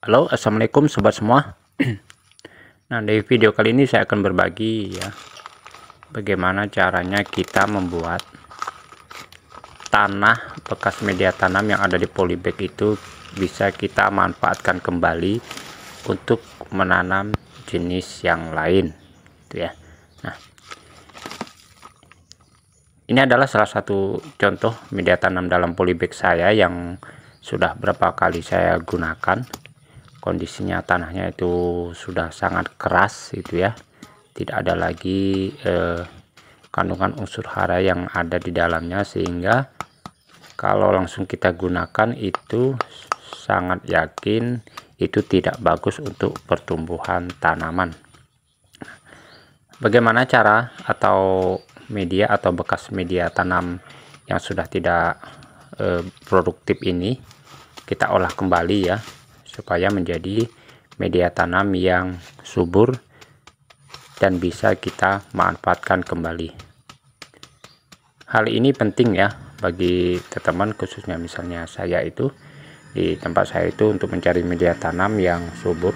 Halo, assalamualaikum sobat semua. Nah, di video kali ini saya akan berbagi ya, bagaimana caranya kita membuat tanah bekas media tanam yang ada di polybag itu bisa kita manfaatkan kembali untuk menanam jenis yang lain, gitu ya. Nah, ini adalah salah satu contoh media tanam dalam polybag saya yang sudah berapa kali saya gunakan. Kondisinya tanahnya itu sudah sangat keras itu ya, tidak ada lagi kandungan unsur hara yang ada di dalamnya, sehingga kalau langsung kita gunakan itu sangat yakin itu tidak bagus untuk pertumbuhan tanaman. Bagaimana cara atau media atau bekas media tanam yang sudah tidak produktif ini kita olah kembali ya, supaya menjadi media tanam yang subur dan bisa kita manfaatkan kembali. Hal ini penting ya bagi teman-teman, khususnya misalnya saya itu di tempat saya itu untuk mencari media tanam yang subur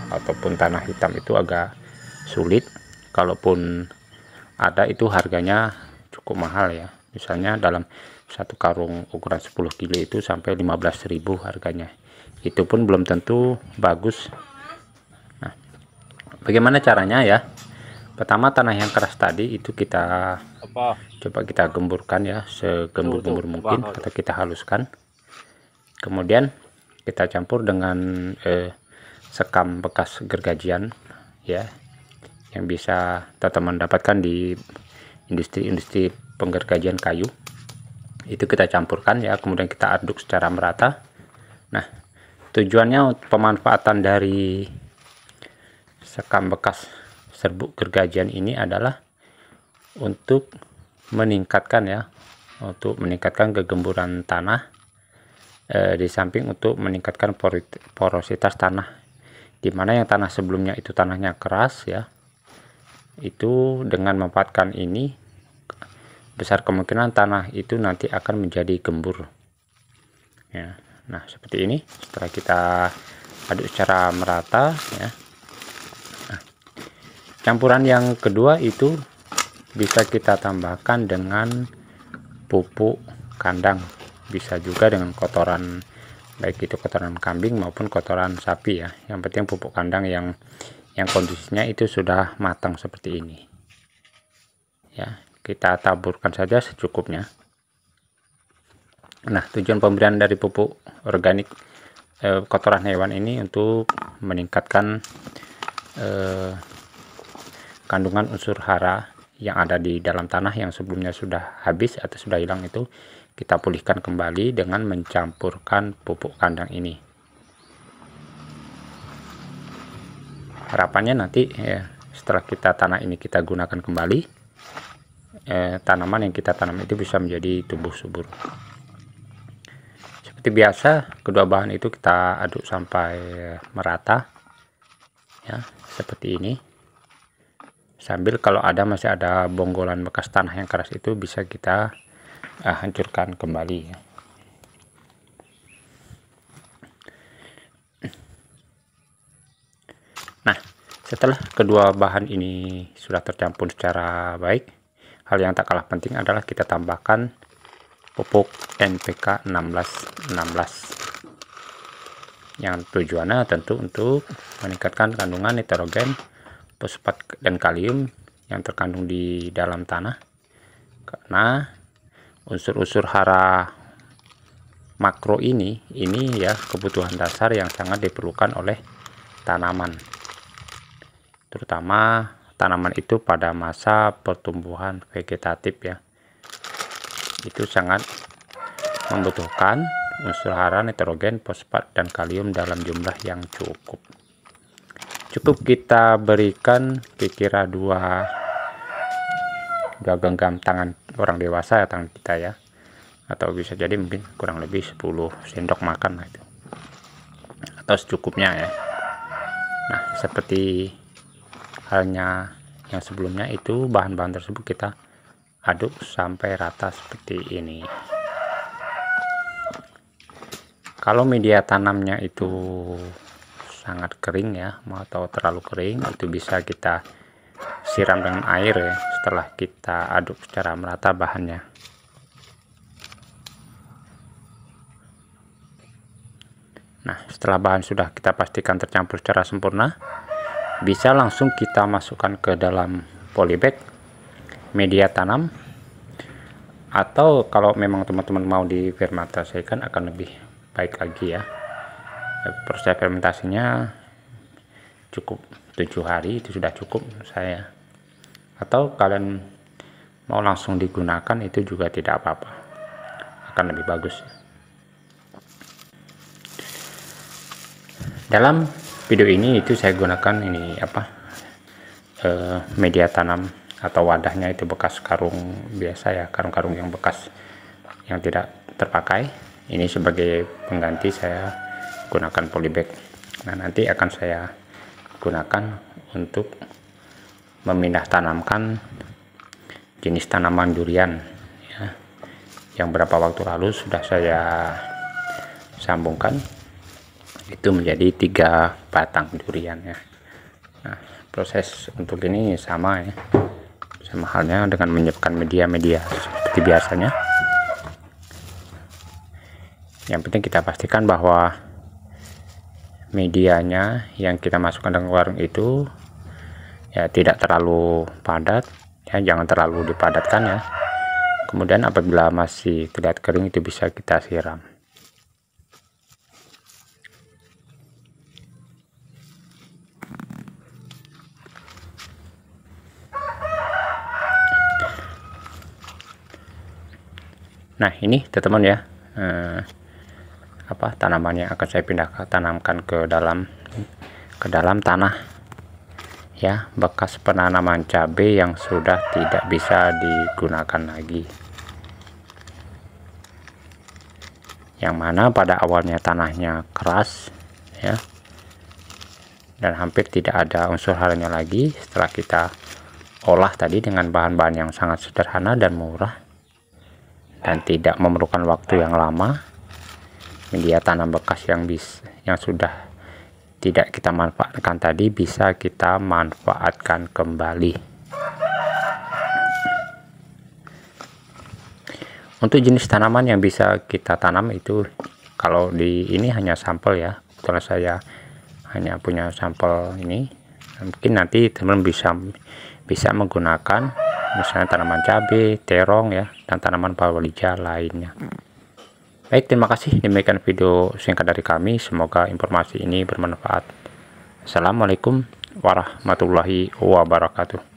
ataupun tanah hitam itu agak sulit. Kalaupun ada itu harganya cukup mahal ya, misalnya dalam satu karung ukuran 10 kilo itu sampai 15.000 harganya. Itu pun belum tentu bagus. Nah, bagaimana caranya ya? Pertama, tanah yang keras tadi itu kita coba kita gemburkan ya, segembur-gembur mungkin, atau kita haluskan. Kemudian kita campur dengan sekam bekas gergajian ya, yang bisa teman-teman dapatkan di industri-industri penggergajian kayu. Itu kita campurkan ya, kemudian kita aduk secara merata. Nah, tujuannya pemanfaatan dari sekam bekas serbuk gergajian ini adalah untuk meningkatkan ya, untuk meningkatkan kegemburan tanah, di samping untuk meningkatkan porositas tanah, dimana yang tanah sebelumnya itu tanahnya keras ya, itu dengan memanfaatkan ini besar kemungkinan tanah itu nanti akan menjadi gembur ya. Nah, seperti ini. Setelah kita aduk secara merata ya. Nah, campuran yang kedua itu bisa kita tambahkan dengan pupuk kandang, bisa juga dengan kotoran, baik itu kotoran kambing maupun kotoran sapi ya. Yang penting pupuk kandang yang kondisinya itu sudah matang seperti ini ya. Kita taburkan saja secukupnya. Nah, tujuan pemberian dari pupuk organik kotoran hewan ini untuk meningkatkan kandungan unsur hara yang ada di dalam tanah yang sebelumnya sudah habis atau sudah hilang, itu kita pulihkan kembali dengan mencampurkan pupuk kandang ini. Harapannya nanti ya, setelah tanah ini kita gunakan kembali, tanaman yang kita tanam itu bisa menjadi tumbuh subur. Seperti biasa, kedua bahan itu kita aduk sampai merata ya, seperti ini. Sambil kalau masih ada bonggolan bekas tanah yang keras itu bisa kita hancurkan kembali ya. Nah, setelah kedua bahan ini sudah tercampur secara baik, hal yang tak kalah penting adalah kita tambahkan pupuk NPK 1616 yang tujuannya tentu untuk meningkatkan kandungan nitrogen, fosfat dan kalium yang terkandung di dalam tanah, karena unsur-unsur hara makro ini ya kebutuhan dasar yang sangat diperlukan oleh tanaman, terutama tanaman itu pada masa pertumbuhan vegetatif ya. Itu sangat membutuhkan unsur hara nitrogen, fosfat dan kalium dalam jumlah yang cukup. Cukup kita berikan kira-kira dua genggam tangan orang dewasa ya, tangan kita ya, atau bisa jadi mungkin kurang lebih 10 sendok makan lah itu, atau secukupnya ya. Nah, seperti halnya yang sebelumnya, itu bahan-bahan tersebut kita aduk sampai rata seperti ini. Kalau media tanamnya itu sangat kering ya, atau terlalu kering, itu bisa kita siram dengan air ya setelah kita aduk secara merata bahannya. Nah, setelah bahan sudah kita pastikan tercampur secara sempurna, bisa langsung kita masukkan ke dalam polybag media tanam, atau kalau memang teman-teman mau difermentasikan akan lebih baik lagi ya. Proses fermentasinya cukup 7 hari, itu sudah cukup saya. Atau kalian mau langsung digunakan itu juga tidak apa-apa, akan lebih bagus. Dalam video ini itu saya gunakan ini media tanam atau wadahnya itu bekas karung biasa ya, karung-karung yang bekas yang tidak terpakai. Ini sebagai pengganti saya gunakan polybag. Nah, nanti akan saya gunakan untuk memindah tanamkan jenis tanaman durian ya, yang beberapa waktu lalu sudah saya sambungkan itu menjadi 3 batang durian ya. Nah, proses untuk ini sama ya, sama halnya dengan menyiapkan media-media seperti biasanya. Yang penting kita pastikan bahwa medianya yang kita masukkan dalam warung itu ya tidak terlalu padat ya, jangan terlalu dipadatkan ya. Kemudian apabila masih terlihat kering itu bisa kita siram. Nah, ini teman-teman ya, tanaman yang akan saya tanamkan ke dalam tanah ya, bekas penanaman cabai yang sudah tidak bisa digunakan lagi, yang mana pada awalnya tanahnya keras ya, dan hampir tidak ada unsur harinya lagi. Setelah kita olah tadi dengan bahan-bahan yang sangat sederhana dan murah dan tidak memerlukan waktu yang lama, media tanam bekas yang sudah tidak kita manfaatkan tadi bisa kita manfaatkan kembali. Untuk jenis tanaman yang bisa kita tanam itu, kalau di ini hanya sampel ya, kalau saya hanya punya sampel ini, mungkin nanti teman bisa menggunakan misalnya tanaman cabai, terong ya, dan tanaman palawija lainnya. Baik, terima kasih. Demikian video singkat dari kami. Semoga informasi ini bermanfaat. Assalamualaikum warahmatullahi wabarakatuh.